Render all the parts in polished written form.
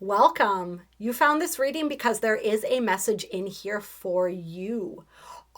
Welcome. You found this reading because there is a message in here for you.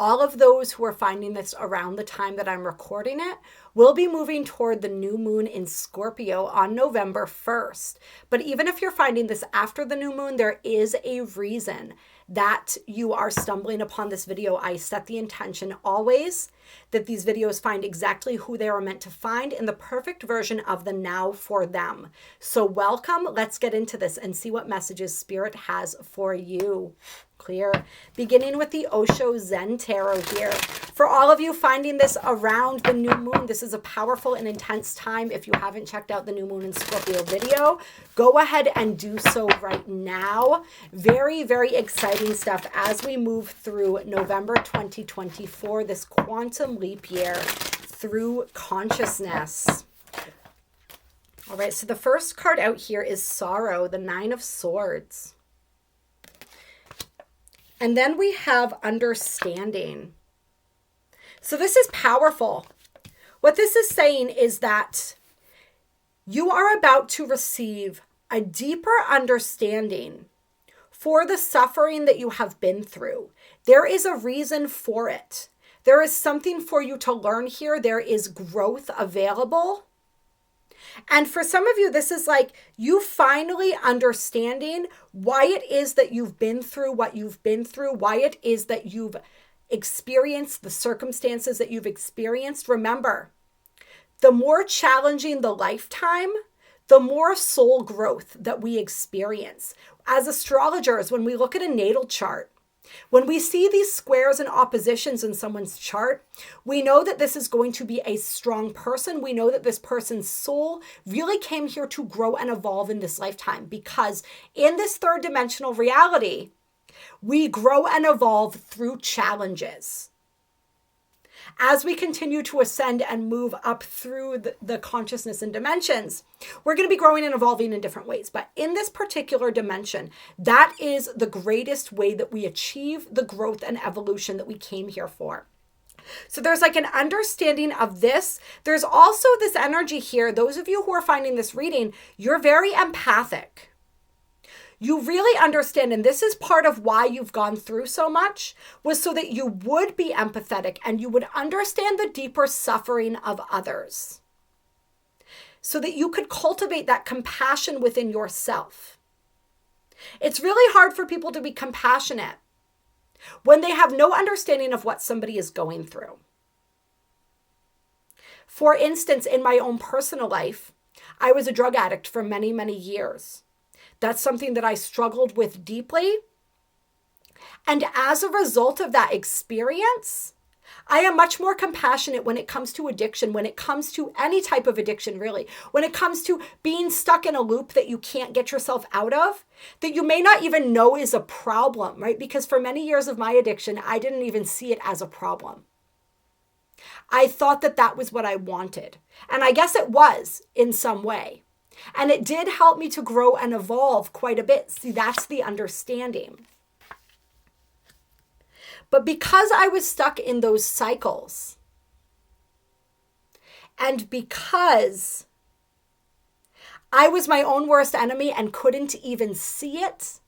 All of those who are finding this around the time that I'm recording it will be moving toward the new moon in Scorpio on November 1st. But even if you're finding this after the new moon, there is a reason that you are stumbling upon this video. I set the intention always that these videos find exactly who they are meant to find in the perfect version of the now for them. So welcome. Let's get into this and see what messages Spirit has for you. Clear. Beginning with the Osho Zen Tarot here. For all of you finding this around the new moon, this is a powerful and intense time. If you haven't checked out the new moon in Scorpio video, go ahead and do so right now. Very, very exciting stuff as we move through November 2024, this quantum leap year through consciousness. All right, so the first card out here is Sorrow, the Nine of Swords. And then we have Understanding. So this is powerful. What this is saying is that you are about to receive a deeper understanding for the suffering that you have been through. There is a reason for it. There is something for you to learn here. There is growth available. And for some of you, this is like you finally understanding why it is that you've been through what you've been through, why it is that you've experienced the circumstances that you've experienced. Remember, the more challenging the lifetime, the more soul growth that we experience. As astrologers, when we look at a natal chart, when we see these squares and oppositions in someone's chart, we know that this is going to be a strong person. We know that this person's soul really came here to grow and evolve in this lifetime, because in this third dimensional reality, we grow and evolve through challenges. As we continue to ascend and move up through the consciousness and dimensions, we're going to be growing and evolving in different ways. But in this particular dimension, that is the greatest way that we achieve the growth and evolution that we came here for. So there's like an understanding of this. There's also this energy here. Those of you who are finding this reading, you're very empathic. You really understand, and this is part of why you've gone through so much, was so that you would be empathetic and you would understand the deeper suffering of others, so that you could cultivate that compassion within yourself. It's really hard for people to be compassionate when they have no understanding of what somebody is going through. For instance, in my own personal life, I was a drug addict for many, many years. That's something that I struggled with deeply. And as a result of that experience, I am much more compassionate when it comes to addiction, when it comes to any type of addiction, really. When it comes to being stuck in a loop that you can't get yourself out of, that you may not even know is a problem, right? Because for many years of my addiction, I didn't even see it as a problem. I thought that that was what I wanted. And I guess it was in some way. And it did help me to grow and evolve quite a bit. See, that's the understanding. But because I was stuck in those cycles, and because I was my own worst enemy and couldn't even see it,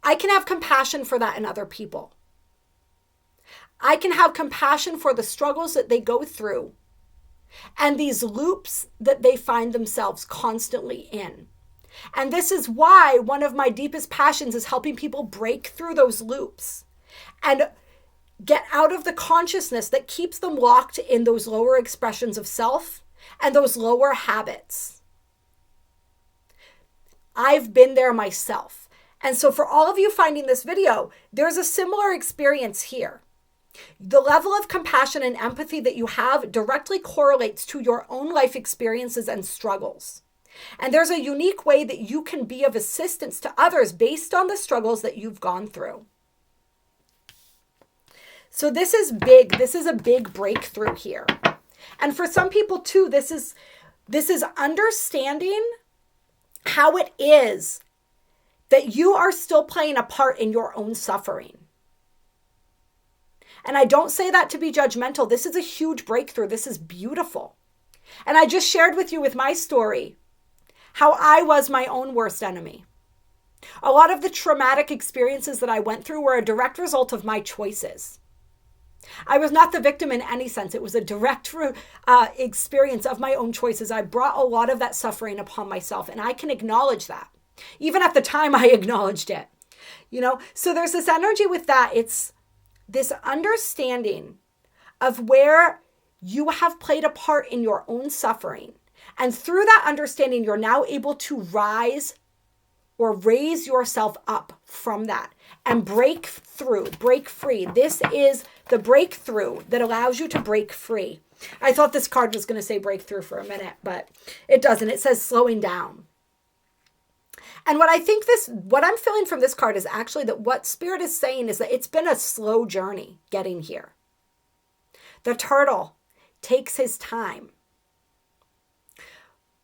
I can have compassion for that in other people. I can have compassion for the struggles that they go through and these loops that they find themselves constantly in. And this is why one of my deepest passions is helping people break through those loops and get out of the consciousness that keeps them locked in those lower expressions of self and those lower habits. I've been there myself. And so for all of you finding this video, there's a similar experience here. The level of compassion and empathy that you have directly correlates to your own life experiences and struggles. And there's a unique way that you can be of assistance to others based on the struggles that you've gone through. So this is big. This is a big breakthrough here. And for some people too, this is understanding how it is that you are still playing a part in your own suffering. And I don't say that to be judgmental. This is a huge breakthrough. This is beautiful. And I just shared with you with my story how I was my own worst enemy. A lot of the traumatic experiences that I went through were a direct result of my choices. I was not the victim in any sense. It was a direct experience of my own choices. I brought a lot of that suffering upon myself, and I can acknowledge that. Even at the time, I acknowledged it. So there's this energy with that. It's this understanding of where you have played a part in your own suffering. And through that understanding, you're now able to rise or raise yourself up from that and break through, break free. This is the breakthrough that allows you to break free. I thought this card was going to say breakthrough for a minute, but it doesn't. It says slowing down. And what I'm feeling from this card is actually that what Spirit is saying is that it's been a slow journey getting here. The turtle takes his time.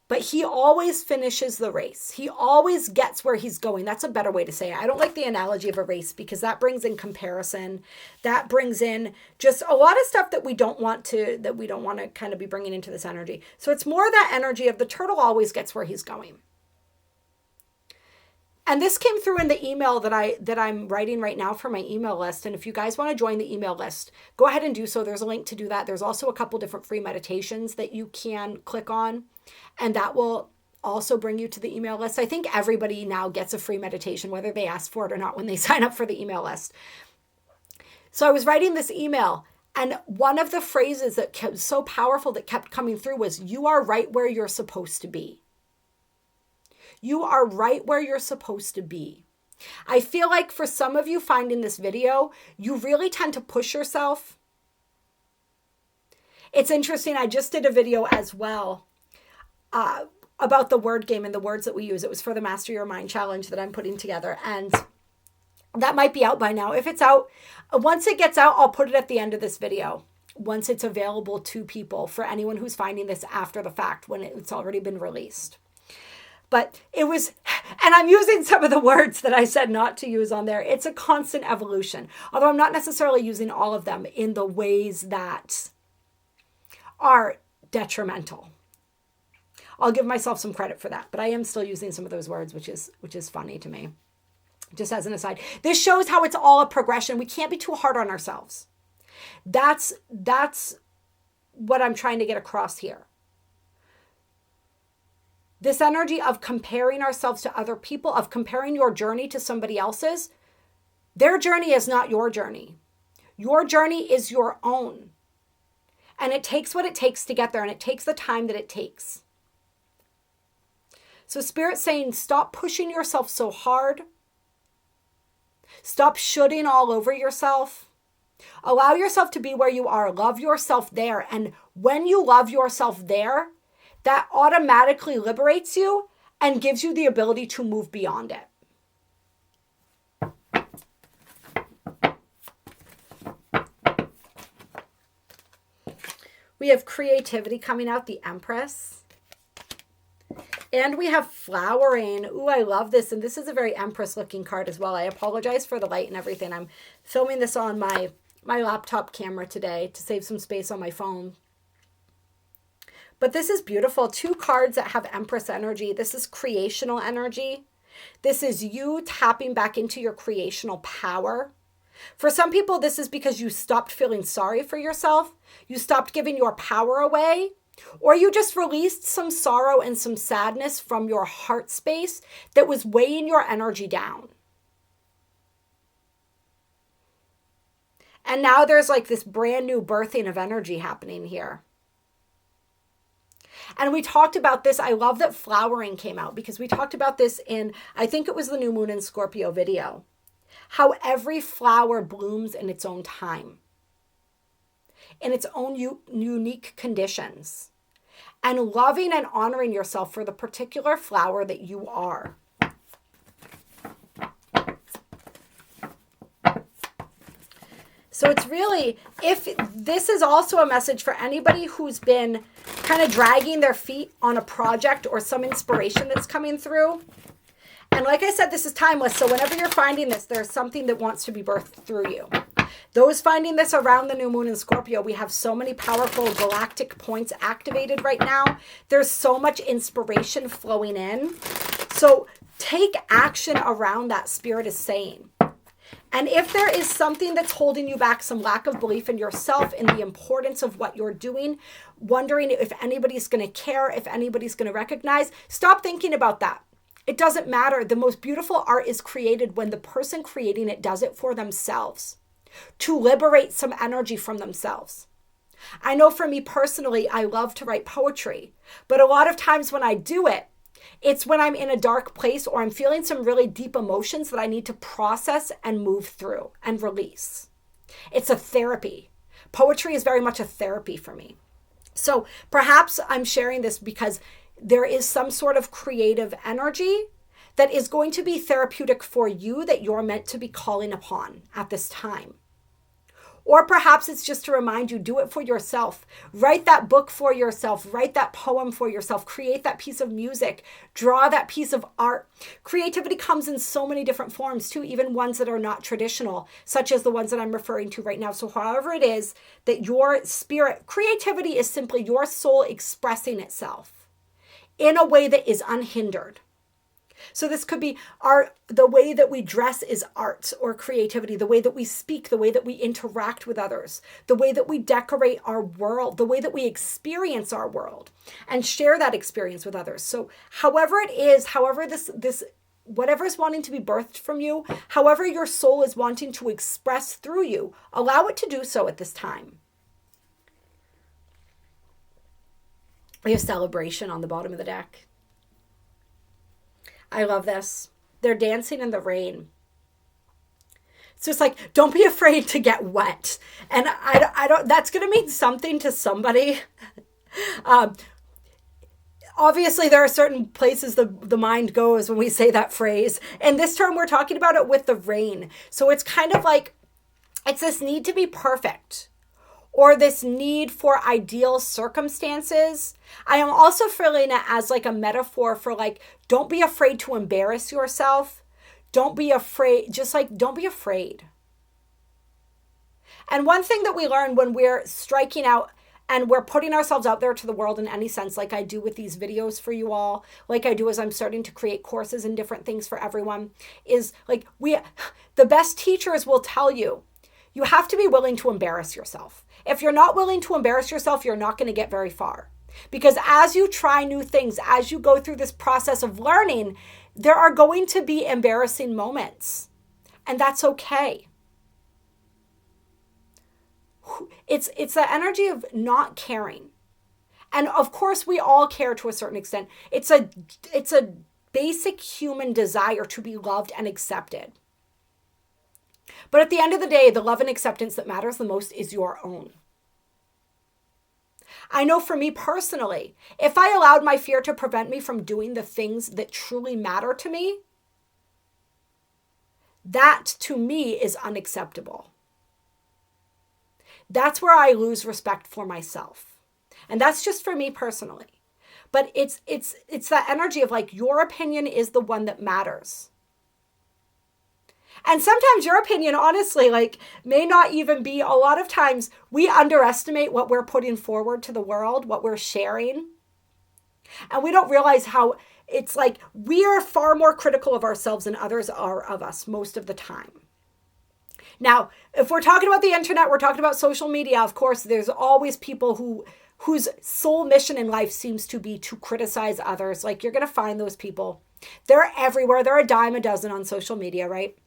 But he always finishes the race. He always gets where he's going. That's a better way to say it. I don't like the analogy of a race because that brings in comparison. That brings in just a lot of stuff that we don't want to kind of be bringing into this energy. So it's more that energy of the turtle always gets where he's going. And this came through in the email that I'm writing right now for my email list. And if you guys want to join the email list, go ahead and do so. There's a link to do that. There's also a couple different free meditations that you can click on, and that will also bring you to the email list. I think everybody now gets a free meditation, whether they ask for it or not, when they sign up for the email list. So I was writing this email, and one of the phrases that kept so powerful that kept coming through was, "You are right where you're supposed to be." You are right where you're supposed to be. I feel like for some of you finding this video, you really tend to push yourself. It's interesting. I just did a video as well about the word game and the words that we use. It was for the Master Your Mind challenge that I'm putting together. And that might be out by now. If it's out, once it gets out, I'll put it at the end of this video. Once it's available to people, for anyone who's finding this after the fact, when it's already been released. But it was, and I'm using some of the words that I said not to use on there. It's a constant evolution, although I'm not necessarily using all of them in the ways that are detrimental. I'll give myself some credit for that, but I am still using some of those words, which is funny to me. Just as an aside, this shows how it's all a progression. We can't be too hard on ourselves. That's what I'm trying to get across here. This energy of comparing ourselves to other people, of comparing your journey to somebody else's, their journey is not your journey. Your journey is your own. And it takes what it takes to get there, and it takes the time that it takes. So Spirit's saying, stop pushing yourself so hard. Stop shoulding all over yourself. Allow yourself to be where you are. Love yourself there. And when you love yourself there, that automatically liberates you and gives you the ability to move beyond it. We have creativity coming out, the Empress. And we have flowering. Ooh, I love this. And this is a very Empress looking card as well. I apologize for the light and everything. I'm filming this on my laptop camera today to save some space on my phone. But this is beautiful. 2 cards that have Empress energy. This is creational energy. This is you tapping back into your creational power. For some people, this is because you stopped feeling sorry for yourself. You stopped giving your power away. Or you just released some sorrow and some sadness from your heart space that was weighing your energy down. And now there's like this brand new birthing of energy happening here. And we talked about this. I love that flowering came out because we talked about this in, I think it was the New Moon in Scorpio video. How every flower blooms in its own time. In its own unique conditions. And loving and honoring yourself for the particular flower that you are. So it's really, if this is also a message for anybody who's been kind of dragging their feet on a project or some inspiration that's coming through. And like I said, this is timeless. So whenever you're finding this, there's something that wants to be birthed through you. Those finding this around the new moon in Scorpio, we have so many powerful galactic points activated right now. There's so much inspiration flowing in. So take action around that, Spirit is saying. And if there is something that's holding you back, some lack of belief in yourself, in the importance of what you're doing, wondering if anybody's going to care, if anybody's going to recognize, stop thinking about that. It doesn't matter. The most beautiful art is created when the person creating it does it for themselves, to liberate some energy from themselves. I know for me personally, I love to write poetry, but a lot of times when I do it, it's when I'm in a dark place or I'm feeling some really deep emotions that I need to process and move through and release. It's a therapy. Poetry is very much a therapy for me. So perhaps I'm sharing this because there is some sort of creative energy that is going to be therapeutic for you that you're meant to be calling upon at this time. Or perhaps it's just to remind you, do it for yourself. Write that book for yourself. Write that poem for yourself. Create that piece of music. Draw that piece of art. Creativity comes in so many different forms too, even ones that are not traditional, such as the ones that I'm referring to right now. So however it is that your spirit, creativity is simply your soul expressing itself in a way that is unhindered. So this could be the way that we dress is art or creativity, the way that we speak, the way that we interact with others, the way that we decorate our world, the way that we experience our world and share that experience with others. So however it is, however this whatever is wanting to be birthed from you, however your soul is wanting to express through you, allow it to do so at this time. We have celebration on the bottom of the deck. I love this. They're dancing in the rain. So it's like, don't be afraid to get wet. And I don't, that's going to mean something to somebody. Obviously, there are certain places the mind goes when we say that phrase. And this term, we're talking about it with the rain. So it's kind of like, it's this need to be perfect, or this need for ideal circumstances. I am also feeling it as like a metaphor for like, don't be afraid to embarrass yourself. Don't be afraid, just like, don't be afraid. And one thing that we learn when we're striking out and we're putting ourselves out there to the world in any sense, like I do with these videos for you all, like I do as I'm starting to create courses and different things for everyone, is like the best teachers will tell you, you have to be willing to embarrass yourself. If you're not willing to embarrass yourself, you're not going to get very far. Because as you try new things, as you go through this process of learning, there are going to be embarrassing moments. And that's okay. It's the energy of not caring. And of course, we all care to a certain extent. It's a basic human desire to be loved and accepted. But at the end of the day, the love and acceptance that matters the most is your own. I know for me personally, if I allowed my fear to prevent me from doing the things that truly matter to me, that to me is unacceptable. That's where I lose respect for myself. And that's just for me personally. But it's that energy of like, your opinion is the one that matters. And sometimes your opinion, honestly, like may not even be, a lot of times we underestimate what we're putting forward to the world, what we're sharing. And we don't realize how it's like we are far more critical of ourselves than others are of us most of the time. Now, if we're talking about the internet, we're talking about social media, of course, there's always people whose sole mission in life seems to be to criticize others. Like you're going to find those people. They're everywhere. They're a dime a dozen on social media, right?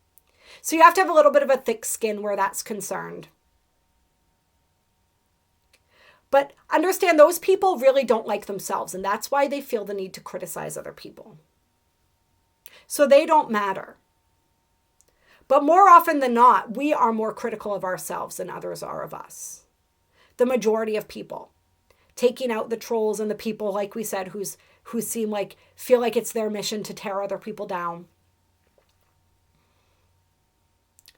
So you have to have a little bit of a thick skin where that's concerned. But understand those people really don't like themselves, and that's why they feel the need to criticize other people. So they don't matter. But more often than not, we are more critical of ourselves than others are of us. The majority of people. Taking out the trolls and the people, like we said, who feel like it's their mission to tear other people down.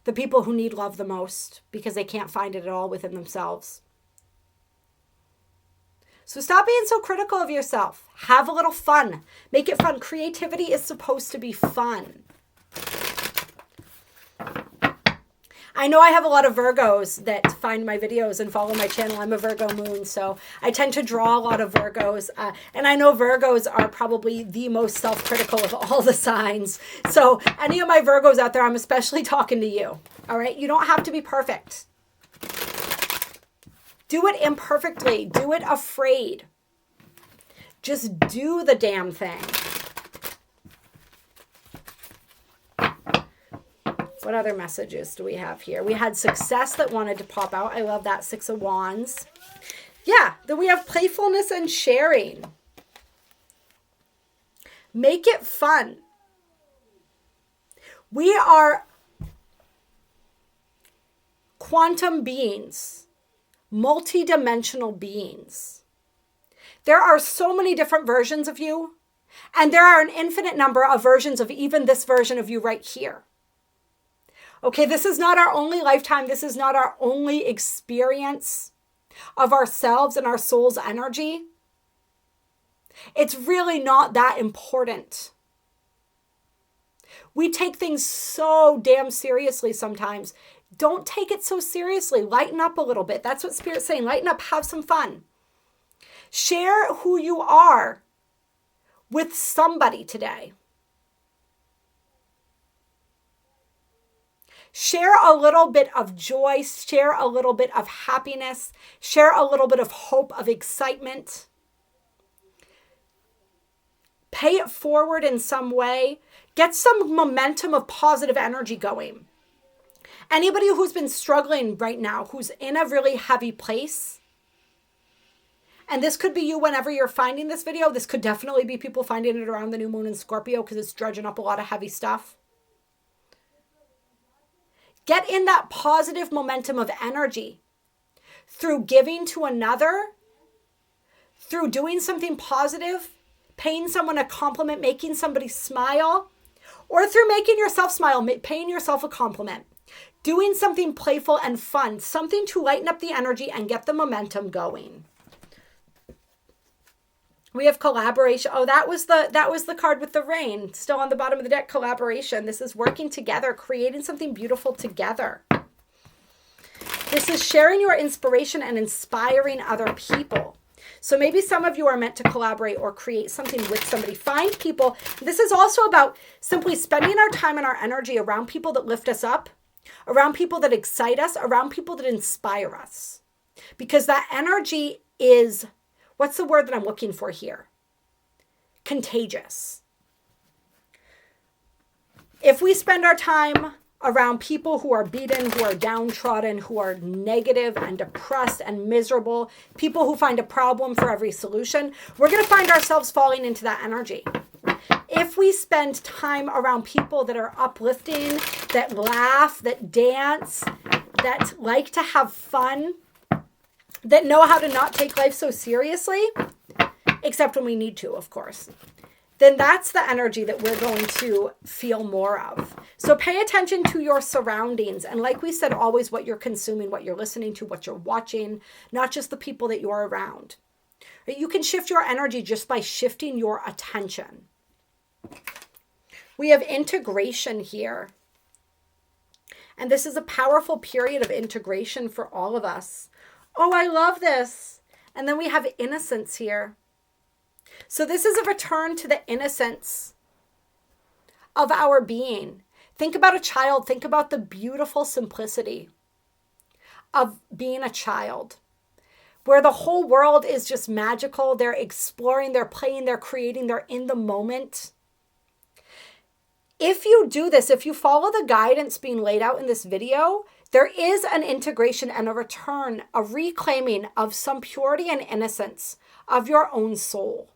The people who need love the most because they can't find it at all within themselves. So stop being so critical of yourself. Have a little fun. Make it fun. Creativity is supposed to be fun. I know I have a lot of Virgos that find my videos and follow my channel. I'm a Virgo moon, so I tend to draw a lot of Virgos. And I know Virgos are probably the most self-critical of all the signs. So any of my Virgos out there, I'm especially talking to you. All right? You don't have to be perfect. Do it imperfectly. Do it afraid. Just do the damn thing. What other messages do we have here? We had success that wanted to pop out. I love that. 6 of Wands. Yeah, then we have playfulness and sharing. Make it fun. We are quantum beings, multi-dimensional beings. There are so many different versions of you, and there are an infinite number of versions of even this version of you right here. Okay, this is not our only lifetime. This is not our only experience of ourselves and our soul's energy. It's really not that important. We take things so damn seriously sometimes. Don't take it so seriously. Lighten up a little bit. That's what Spirit's saying. Lighten up. Have some fun. Share who you are with somebody today. Share a little bit of joy, share a little bit of happiness, share a little bit of hope, of excitement. Pay it forward in some way. Get some momentum of positive energy going. Anybody who's been struggling right now, who's in a really heavy place, and this could be you whenever you're finding this video. This could definitely be people finding it around the new moon in Scorpio because it's dredging up a lot of heavy stuff. Get in that positive momentum of energy through giving to another, through doing something positive, paying someone a compliment, making somebody smile, or through making yourself smile, paying yourself a compliment, doing something playful and fun, something to lighten up the energy and get the momentum going. We have collaboration. Oh, that was the card with the rain. Still on the bottom of the deck, collaboration. This is working together, creating something beautiful together. This is sharing your inspiration and inspiring other people. So maybe some of you are meant to collaborate or create something with somebody. Find people. This is also about simply spending our time and our energy around people that lift us up, around people that excite us, around people that inspire us. Because that energy is... what's the word that I'm looking for here? Contagious. If we spend our time around people who are beaten, who are downtrodden, who are negative and depressed and miserable, people who find a problem for every solution, we're going to find ourselves falling into that energy. If we spend time around people that are uplifting, that laugh, that dance, that like to have fun, that know how to not take life so seriously, except when we need to, of course, then that's the energy that we're going to feel more of. So pay attention to your surroundings. And like we said, always what you're consuming, what you're listening to, what you're watching, not just the people that you're around. You can shift your energy just by shifting your attention. We have integration here. And this is a powerful period of integration for all of us. Oh, I love this. And then we have innocence here. So this is a return to the innocence of our being. Think about a child. Think about the beautiful simplicity of being a child, where the whole world is just magical. They're exploring, they're playing, they're creating, they're in the moment. If you do this, if you follow the guidance being laid out in this video, there is an integration and a return, a reclaiming of some purity and innocence of your own soul.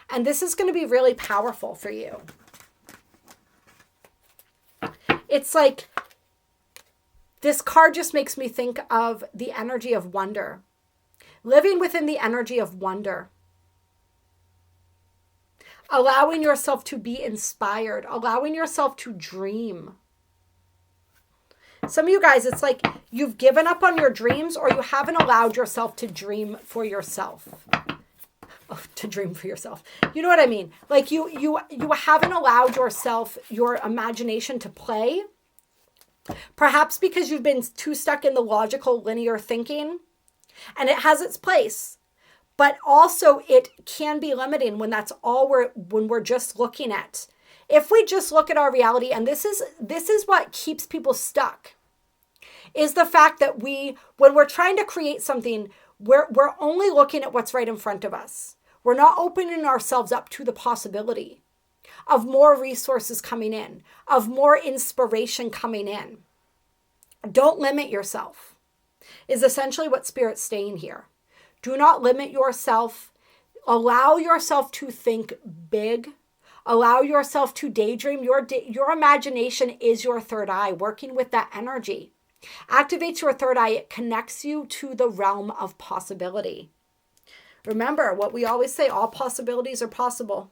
And this is going to be really powerful for you. It's like, this card just makes me think of the energy of wonder. Living within the energy of wonder. Allowing yourself to be inspired. Allowing yourself to dream. Some of you guys, it's like you've given up on your dreams, or you haven't allowed yourself to dream for yourself. Oh, to dream for yourself. You know what I mean? Like you haven't allowed yourself, your imagination to play. Perhaps because you've been too stuck in the logical, linear thinking, and it has its place. But also it can be limiting when that's all when we're just looking at. If we just look at our reality, and this is what keeps people stuck, is the fact that when we're trying to create something, we're only looking at what's right in front of us. We're not opening ourselves up to the possibility of more resources coming in, of more inspiration coming in. Don't limit yourself, is essentially what Spirit's saying here. Do not limit yourself. Allow yourself to think big. Allow yourself to daydream. Your imagination is your third eye, working with that energy. Activates your third eye. It connects you to the realm of possibility. Remember what we always say, all possibilities are possible.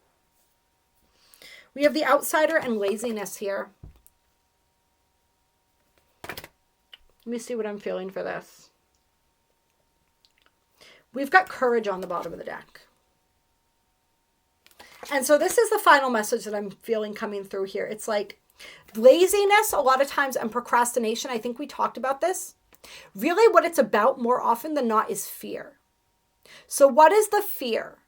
We have the outsider and laziness here. Let me see what I'm feeling for this. We've got courage on the bottom of the deck. And so this is the final message that I'm feeling coming through here. It's like laziness a lot of times and procrastination. I think we talked about this. Really what it's about more often than not is fear. So what is the fear?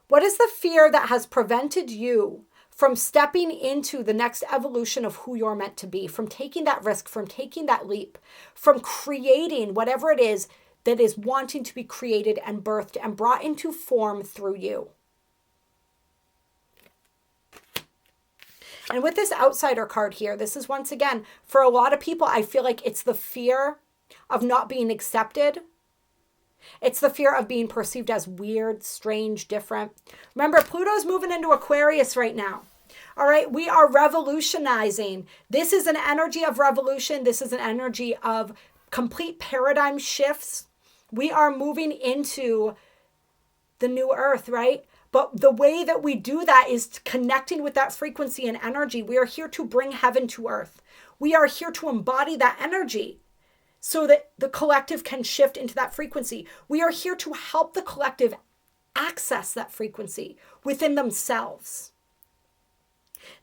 What is the fear that has prevented you from stepping into the next evolution of who you're meant to be, from taking that risk, from taking that leap, from creating whatever it is that is wanting to be created and birthed and brought into form through you? And with this outsider card here, this is once again, for a lot of people, I feel like it's the fear of not being accepted. It's the fear of being perceived as weird, strange, different. Remember, Pluto's moving into Aquarius right now. All right, we are revolutionizing. This is an energy of revolution. This is an energy of complete paradigm shifts. We are moving into the new earth, right? But the way that we do that is connecting with that frequency and energy. We are here to bring heaven to earth. We are here to embody that energy so that the collective can shift into that frequency. We are here to help the collective access that frequency within themselves.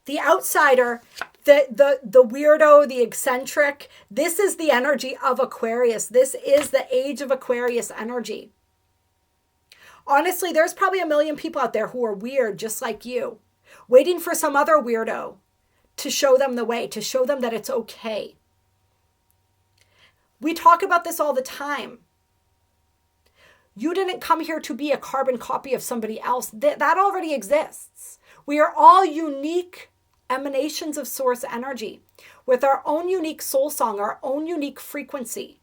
The outsider, the weirdo, the eccentric, this is the energy of Aquarius. This is the age of Aquarius energy. Honestly, there's probably a million people out there who are weird just like you, waiting for some other weirdo to show them the way, to show them that it's okay. We talk about this all the time. You didn't come here to be a carbon copy of somebody else. That already exists. We are all unique emanations of source energy with our own unique soul song, our own unique frequency.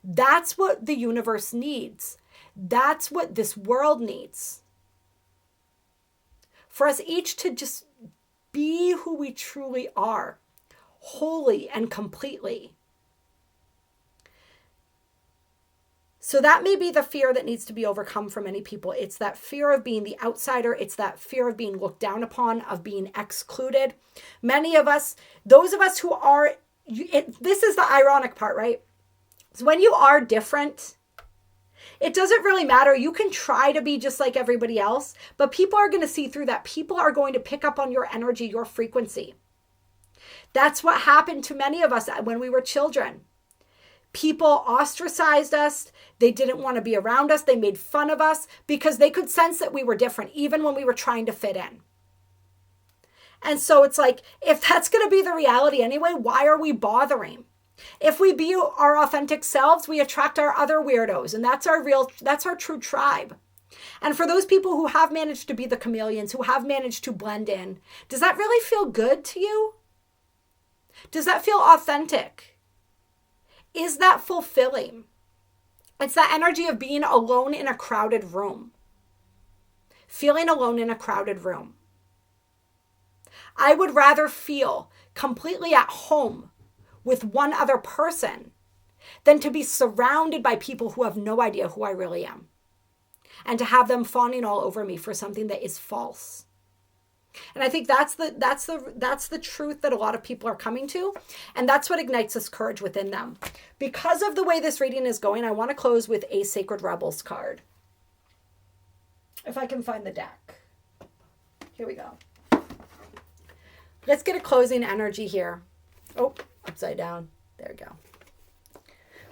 That's what the universe needs. That's what this world needs. For us each to just be who we truly are, wholly and completely. So that may be the fear that needs to be overcome for many people. It's that fear of being the outsider. It's that fear of being looked down upon, of being excluded. Many of us, those of us who are, this is the ironic part, right? So when you are different, it doesn't really matter. You can try to be just like everybody else, but people are going to see through that. People are going to pick up on your energy, your frequency. That's what happened to many of us when we were children. People ostracized us. They didn't want to be around us. They made fun of us because they could sense that we were different, even when we were trying to fit in. And so it's like, if that's going to be the reality anyway, why are we bothering? If we be our authentic selves, we attract our other weirdos, and that's our true tribe. And for those people who have managed to be the chameleons, who have managed to blend in, does that really feel good to you? Does that feel authentic? Is that fulfilling? It's that energy of being alone in a crowded room. Feeling alone in a crowded room. I would rather feel completely at home with one other person than to be surrounded by people who have no idea who I really am, and to have them fawning all over me for something that is false. And I think that's the truth that a lot of people are coming to, and that's what ignites this courage within them. Because of the way this reading is going, I want to close with a Sacred Rebels card. If I can find the deck. Here we go. Let's get a closing energy here. Oh, upside down. There we go.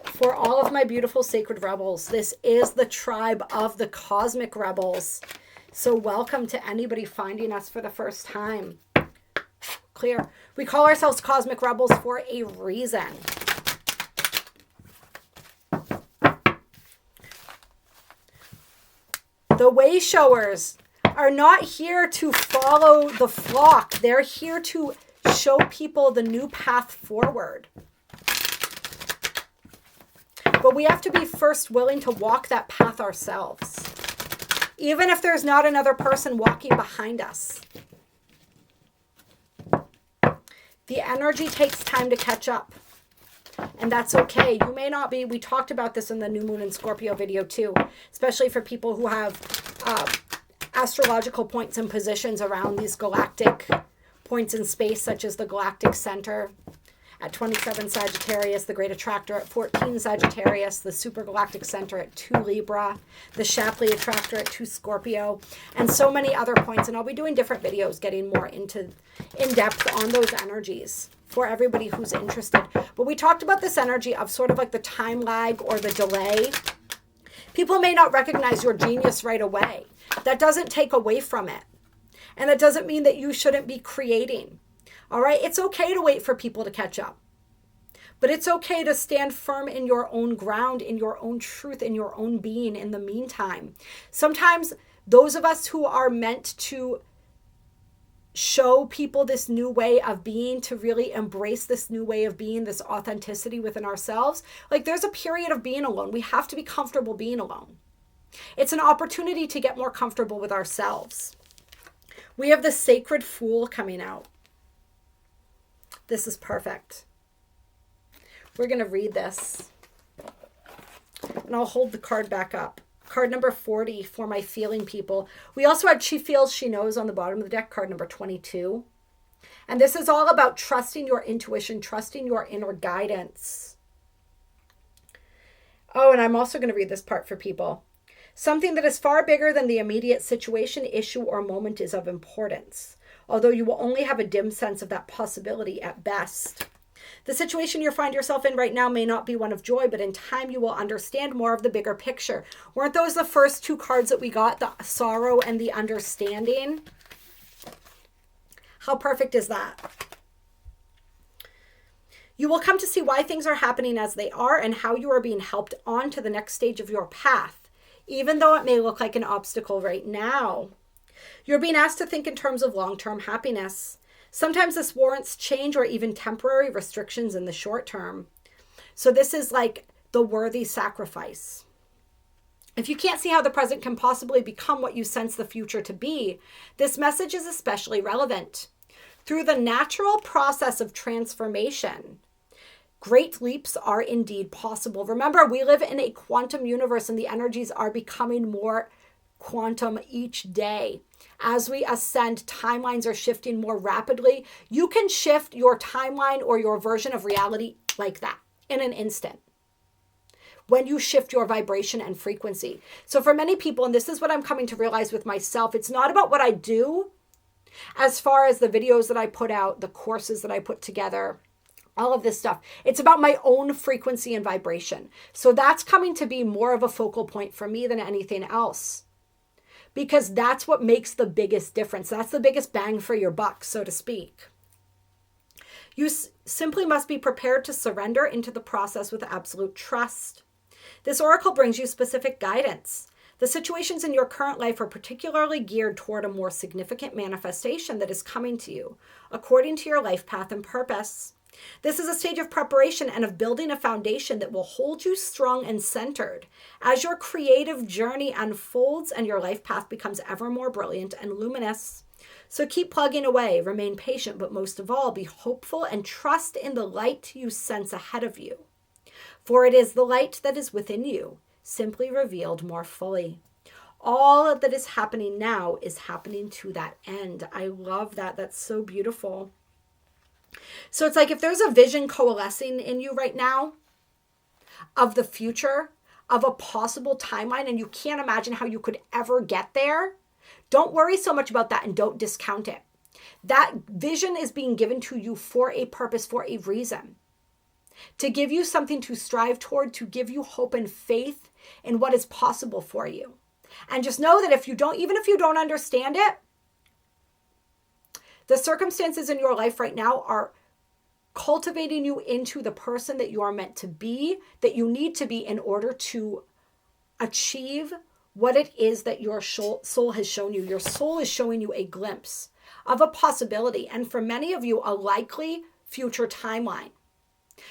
For all of my beautiful sacred rebels, this is the tribe of the cosmic rebels. So welcome to anybody finding us for the first time. Clear. We call ourselves cosmic rebels for a reason. The way showers are not here to follow the flock. They're here to show people the new path forward. But we have to be first willing to walk that path ourselves, even if there's not another person walking behind us. The energy takes time to catch up, and that's okay. You may not be, we talked about this in the New Moon and Scorpio video too, especially for people who have astrological points and positions around these galactic points in space, such as the galactic center at 27 Sagittarius, the great attractor at 14 Sagittarius, the supergalactic center at 2 Libra, the Shapley attractor at 2 Scorpio, and so many other points. And I'll be doing different videos getting more in depth on those energies for everybody who's interested. But we talked about this energy of sort of like the time lag or the delay. People may not recognize your genius right away. That doesn't take away from it. And that doesn't mean that you shouldn't be creating. All right, it's okay to wait for people to catch up. But it's okay to stand firm in your own ground, in your own truth, in your own being in the meantime. Sometimes those of us who are meant to show people this new way of being, to really embrace this new way of being, this authenticity within ourselves, like there's a period of being alone. We have to be comfortable being alone. It's an opportunity to get more comfortable with ourselves. We have the Sacred Fool coming out. This is perfect. We're going to read this. And I'll hold the card back up. Card number 40 for my feeling people. We also had She Feels, She Knows on the bottom of the deck, card number 22. And this is all about trusting your intuition, trusting your inner guidance. Oh, and I'm also going to read this part for people. Something that is far bigger than the immediate situation, issue, or moment is of importance, although you will only have a dim sense of that possibility at best. The situation you find yourself in right now may not be one of joy, but in time you will understand more of the bigger picture. Weren't those the first two cards that we got, the sorrow and the understanding? How perfect is that? You will come to see why things are happening as they are and how you are being helped on to the next stage of your path, even though it may look like an obstacle right now. You're being asked to think in terms of long-term happiness. Sometimes this warrants change or even temporary restrictions in the short term. So this is like the worthy sacrifice. If you can't see how the present can possibly become what you sense the future to be, this message is especially relevant. Through the natural process of transformation, great leaps are indeed possible. Remember, we live in a quantum universe and the energies are becoming more quantum each day. As we ascend, timelines are shifting more rapidly. You can shift your timeline or your version of reality like that in an instant when you shift your vibration and frequency. So for many people, and this is what I'm coming to realize with myself, it's not about what I do as far as the videos that I put out, the courses that I put together, all of this stuff. It's about my own frequency and vibration. So that's coming to be more of a focal point for me than anything else. Because that's what makes the biggest difference. That's the biggest bang for your buck, so to speak. You simply must be prepared to surrender into the process with absolute trust. This oracle brings you specific guidance. The situations in your current life are particularly geared toward a more significant manifestation that is coming to you, according to your life path and purpose. This is a stage of preparation and of building a foundation that will hold you strong and centered as your creative journey unfolds and your life path becomes ever more brilliant and luminous. So keep plugging away, remain patient, but most of all, be hopeful and trust in the light you sense ahead of you. For it is the light that is within you, simply revealed more fully. All that is happening now is happening to that end. I love that. That's so beautiful. So it's like if there's a vision coalescing in you right now of the future, of a possible timeline, and you can't imagine how you could ever get there, don't worry so much about that and don't discount it. That vision is being given to you for a purpose, for a reason. To give you something to strive toward, to give you hope and faith in what is possible for you. And just know that even if you don't understand it, the circumstances in your life right now are cultivating you into the person that you are meant to be, that you need to be in order to achieve what it is that your soul has shown you. Your soul is showing you a glimpse of a possibility, and for many of you, a likely future timeline.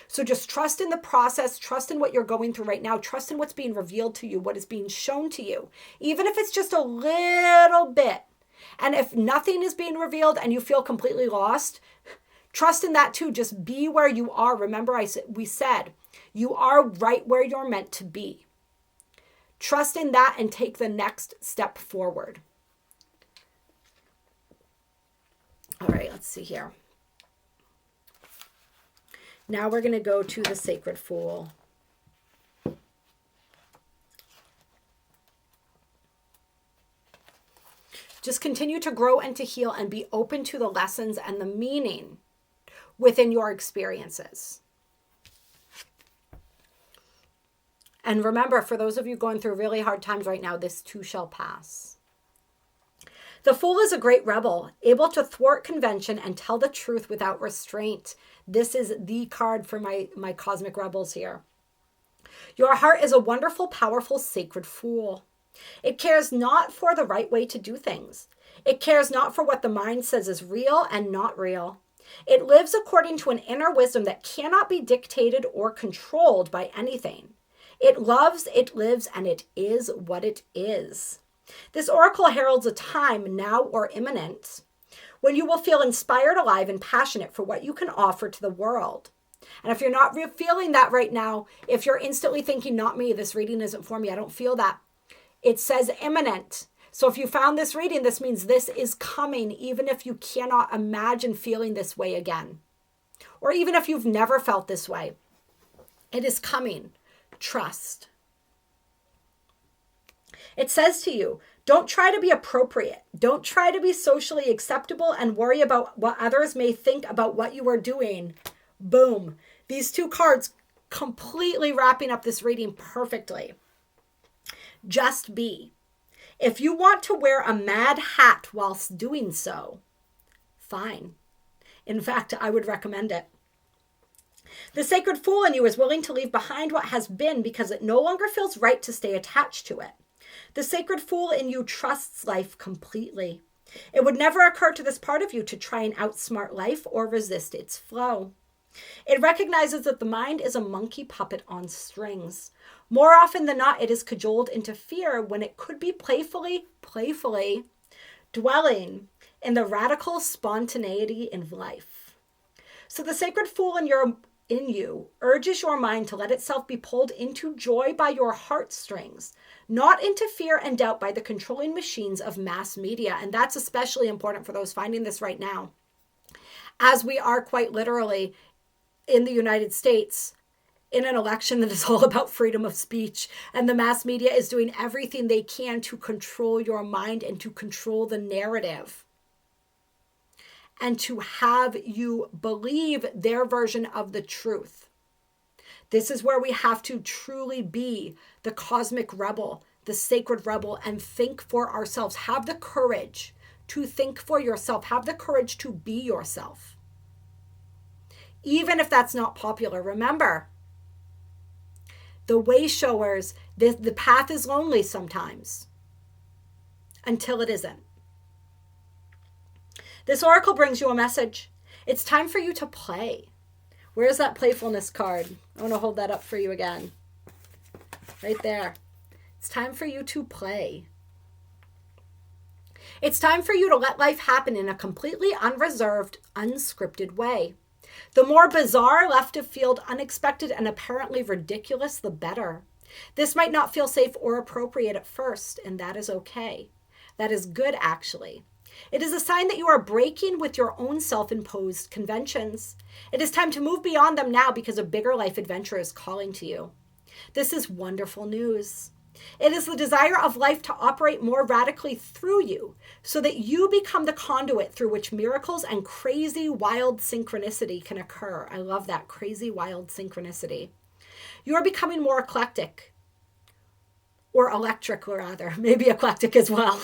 So just trust in the process, trust in what you're going through right now, trust in what's being revealed to you, what is being shown to you, even if it's just a little bit. And if nothing is being revealed and you feel completely lost, trust in that too. Just be where you are. Remember, we said you are right where you're meant to be. Trust in that and take the next step forward. All right, let's see here. Now we're going to go to the Sacred Fool. Just continue to grow and to heal and be open to the lessons and the meaning within your experiences. And remember, for those of you going through really hard times right now, this too shall pass. The Fool is a great rebel, able to thwart convention and tell the truth without restraint. This is the card for my cosmic rebels here. Your heart is a wonderful, powerful, sacred fool. It cares not for the right way to do things. It cares not for what the mind says is real and not real. It lives according to an inner wisdom that cannot be dictated or controlled by anything. It loves, it lives, and it is what it is. This oracle heralds a time, now or imminent, when you will feel inspired, alive, and passionate for what you can offer to the world. And if you're not feeling that right now, if you're instantly thinking, not me, this reading isn't for me, I don't feel that, it says imminent. So if you found this reading, this means this is coming, even if you cannot imagine feeling this way again. Or even if you've never felt this way. It is coming. Trust. It says to you, don't try to be appropriate. Don't try to be socially acceptable and worry about what others may think about what you are doing. Boom. These two cards completely wrapping up this reading perfectly. Just be. If you want to wear a mad hat whilst doing so, fine. In fact, I would recommend it. The Sacred Fool in you is willing to leave behind what has been because it no longer feels right to stay attached to it. The Sacred Fool in you trusts life completely. It would never occur to this part of you to try and outsmart life or resist its flow. It recognizes that the mind is a monkey puppet on strings. More often than not, it is cajoled into fear when it could be playfully dwelling in the radical spontaneity in life. So the Sacred Fool in you urges your mind to let itself be pulled into joy by your heartstrings, not into fear and doubt by the controlling machines of mass media. And that's especially important for those finding this right now, as we are quite literally in the United States in an election that is all about freedom of speech, and the mass media is doing everything they can to control your mind and to control the narrative and to have you believe their version of the truth. This is where we have to truly be the cosmic rebel, the sacred rebel, and think for ourselves. Have the courage to think for yourself. Have the courage to be yourself. Even if that's not popular, remember, the way showers, the path is lonely sometimes until it isn't. This oracle brings you a message. It's time for you to play. Where's that playfulness card? I want to hold that up for you again. Right there. It's time for you to play. It's time for you to let life happen in a completely unreserved, unscripted way. The more bizarre, left of field, unexpected, and apparently ridiculous, the better. This might not feel safe or appropriate at first, and that is okay. That is good, actually. It is a sign that you are breaking with your own self-imposed conventions. It is time to move beyond them now because a bigger life adventure is calling to you. This is wonderful news. It is the desire of life to operate more radically through you so that you become the conduit through which miracles and crazy, wild synchronicity can occur. I love that, crazy, wild synchronicity. You are becoming more eclectic, or electric rather, maybe eclectic as well.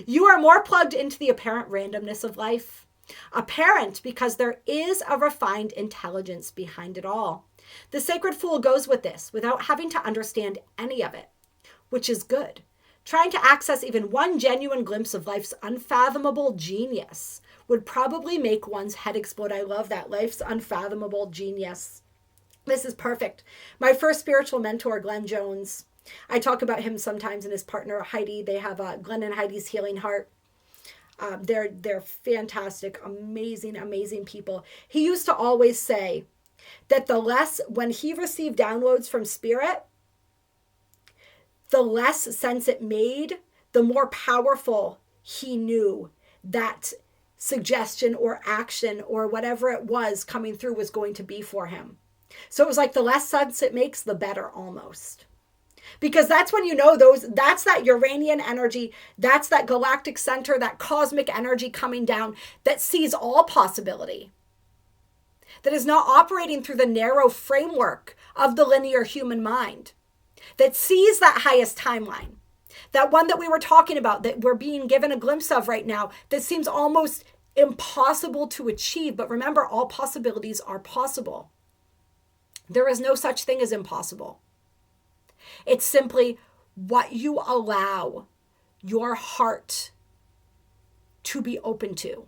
You are more plugged into the apparent randomness of life. Apparent because there is a refined intelligence behind it all. The sacred fool goes with this without having to understand any of it, which is good. Trying to access even one genuine glimpse of life's unfathomable genius would probably make one's head explode. I love that, life's unfathomable genius. This is perfect. My first spiritual mentor, Glenn Jones, I talk about him sometimes, and his partner, Heidi. They have Glenn and Heidi's Healing Heart. They're fantastic, amazing, amazing people. He used to always say that when he received downloads from Spirit, the less sense it made, the more powerful he knew that suggestion or action or whatever it was coming through was going to be for him. So it was like the less sense it makes, the better almost. Because that's when you know that's that Uranian energy, that's that galactic center, that cosmic energy coming down that sees all possibility. That is not operating through the narrow framework of the linear human mind. That sees that highest timeline. That one that we were talking about, that we're being given a glimpse of right now, that seems almost impossible to achieve. But remember, all possibilities are possible. There is no such thing as impossible. It's simply what you allow your heart to be open to.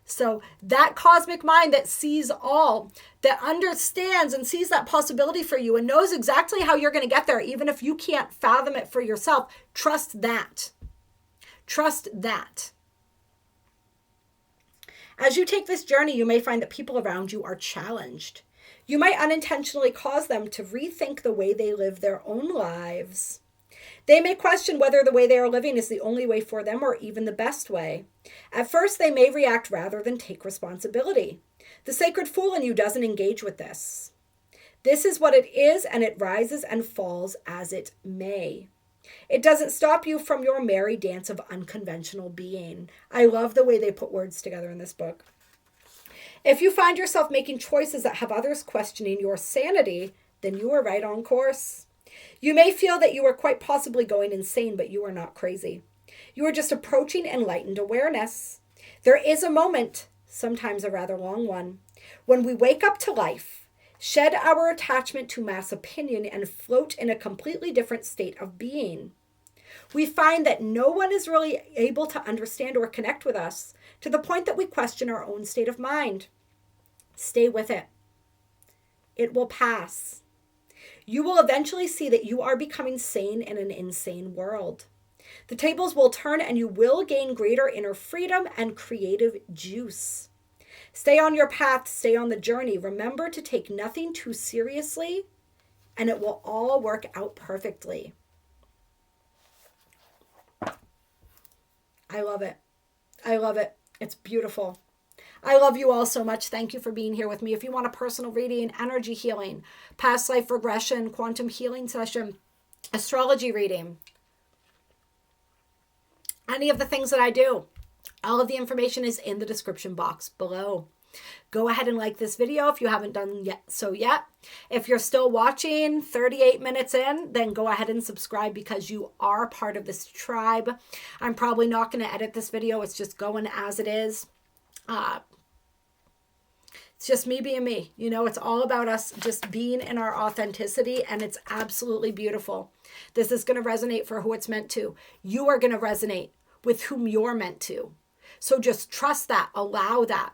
So that cosmic mind that sees all, that understands and sees that possibility for you and knows exactly how you're going to get there, even if you can't fathom it for yourself, trust that. Trust that. As you take this journey, you may find that people around you are challenged. You might unintentionally cause them to rethink the way they live their own lives. They may question whether the way they are living is the only way for them or even the best way. At first, they may react rather than take responsibility. The sacred fool in you doesn't engage with this. This is what it is, and it rises and falls as it may. It doesn't stop you from your merry dance of unconventional being. I love the way they put words together in this book. If you find yourself making choices that have others questioning your sanity, then you are right on course. You may feel that you are quite possibly going insane, but you are not crazy. You are just approaching enlightened awareness. There is a moment, sometimes a rather long one, when we wake up to life, shed our attachment to mass opinion, and float in a completely different state of being. We find that no one is really able to understand or connect with us to the point that we question our own state of mind. Stay with it. It will pass. You will eventually see that you are becoming sane in an insane world. The tables will turn and you will gain greater inner freedom and creative juice. Stay on your path, stay on the journey. Remember to take nothing too seriously, and it will all work out perfectly. I love it. I love it. It's beautiful. I love you all so much. Thank you for being here with me. If you want a personal reading, energy healing, past life regression, quantum healing session, astrology reading, any of the things that I do, all of the information is in the description box below. Go ahead and like this video if you haven't done so yet. If you're still watching 38 minutes in, then go ahead and subscribe because you are part of this tribe. I'm probably not going to edit this video. It's just going as it is. It's just me being me. You know, it's all about us just being in our authenticity, and it's absolutely beautiful. This is going to resonate for who it's meant to. You are going to resonate with whom you're meant to. So just trust that, allow that,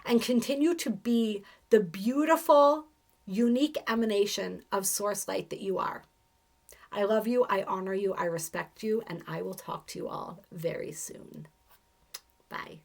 and continue to be the beautiful, unique emanation of source light that you are. I love you, I honor you, I respect you, and I will talk to you all very soon. Bye.